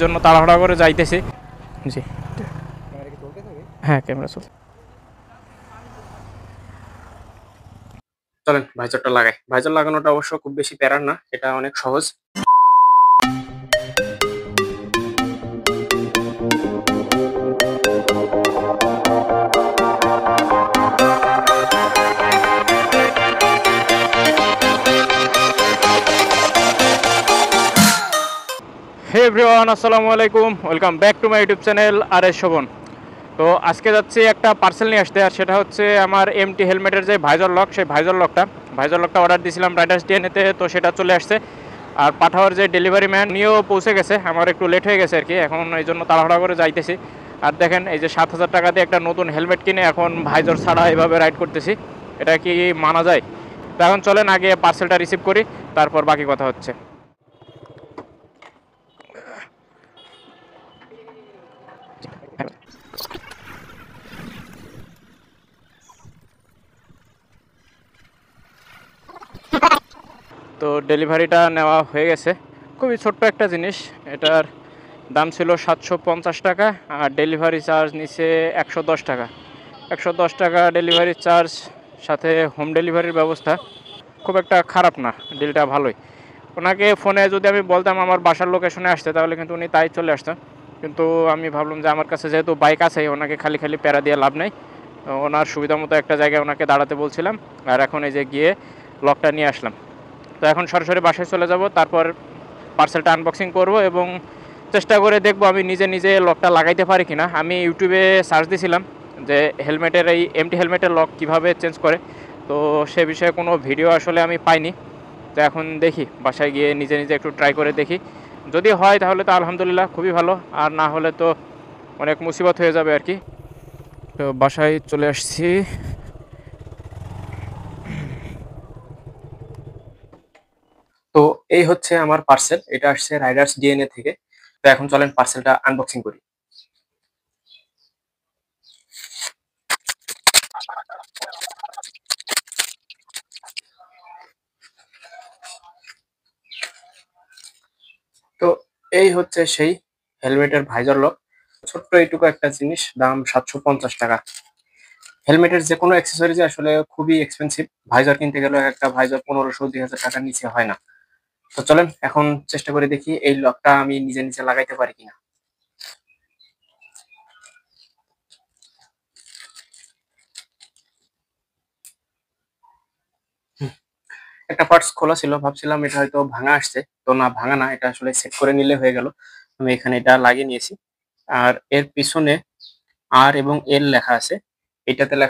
জন্য তাড়াহুড়া করে যাইতেছি। জি হ্যাঁ, ক্যামেরা চল। চলেন ভাইজারটা লাগাই। ভাইজার লাগানোটা অবশ্য খুব বেশি প্যারার না, এটা অনেক সহজ। হে এভরিওয়ান, আসসালামু আলাইকুম, welcome back to my YouTube channel R S Shovon. তো আজকে যাচ্ছি একটা পার্সেল নিয়ে আসতে, আর সেটা হচ্ছে আমার এমটি হেলমেটের যে ভাইজার লক, সেই ভাইজার লকটা অর্ডার দিয়েছিলাম রাইডার্স ডিএনএতে, তো সেটা চলে আসছে। আর পাঠাওয়ার যে ডেলিভারি ম্যান নিয়েও পৌঁছে গেছে, আমার একটু লেট হয়ে গেছে আর কি, এখন এই জন্য তাড়াহুড়া করে যাইতেছি। আর দেখেন, এই যে 7,000 টাকা দিয়ে একটা নতুন হেলমেট কিনে এখন ভাইজার ছাড়া এভাবে রাইড করতেছি, এটা কি মানা যায়? তো এখন চলেন আগে পার্সেলটা রিসিভ করি, তারপর বাকি কথা হচ্ছে। তো ডেলিভারিটা নেওয়া হয়ে গেছে। খুবই ছোট্ট একটা জিনিস, এটার দাম ছিল 750 টাকা, আর ডেলিভারি চার্জ নিছে 110 টাকা। 110 টাকা ডেলিভারি চার্জ, সাথে হোম ডেলিভারির ব্যবস্থা। খুব একটা খারাপ না, ডিলটা ভালোই। ওনাকে ফোনে যদি আমি বলতাম আমার বাসার লোকেশনে আসতে, তাহলে কিন্তু উনি তাই চলে আসতেন। কিন্তু আমি ভাবলাম যে আমার কাছে যেহেতু বাইক আছে, ওনাকে খালি খালি প্যারা দিয়ে লাভ নেই। ওনার সুবিধা মতো একটা জায়গায় ওনাকে দাঁড়াতে বলছিলাম, আর এখন এই যে গিয়ে লকটা নিয়ে আসলাম। তো এখন সরাসরি বাসায় চলে যাব, তারপর পার্সেলটা আনবক্সিং করব এবং চেষ্টা করে দেখব আমি নিজে নিজে লকটা লাগাইতে পারি কিনা। আমি ইউটিউবে সার্চ দিয়েছিলাম যে হেলমেটের এই এমটি হেলমেটের লক কিভাবে চেঞ্জ করে, তো সে বিষয়ে কোনো ভিডিও আসলে আমি পাইনি। তো এখন দেখি বাসায় গিয়ে নিজে নিজে একটু ট্রাই করে দেখি, যদি হয় তাহলে তো আলহামদুলিল্লাহ খুবই ভালো, আর না হলে তো অনেক মুসিবত হয়ে যাবে আর কি। তো বাসায় চলে আসছি। তো এই হচ্ছে আমার পার্সেল, এটা আসছে রাইডার্স ডিএনএ থেকে। তো এখন চলেন পার্সেলটা আনবক্সিং করি। তো এই হচ্ছে সেই হেলমেটের ভাইজার লক। ছোট্ট এইটুকু একটা জিনিস, দাম 750 টাকা। হেলমেটের যে কোনো অ্যাক্সেসরিজ আসলে খুবই এক্সপেন্সিভ। ভাইজার কিনতে গেলে একটা ভাইজার 1500-2000 টাকার নিচে হয় না। তো চলেন এখন চেষ্টা করে দেখি এই লকটা আমি নিজে নিজে লাগাইতে পারি কিনা। একটা পার্টস খোলা ছিল, ভাবছিলাম এটা হয়তো ভাঙা আসছে, তো না, ভাঙা না, এটা আসলে সেট করে নিলে হয়ে গেল। আমি এখানে এটা লাগিয়ে নিয়েছি। আর এর পিছনে আর এবং এল লেখা আছে, এটাতে লেখা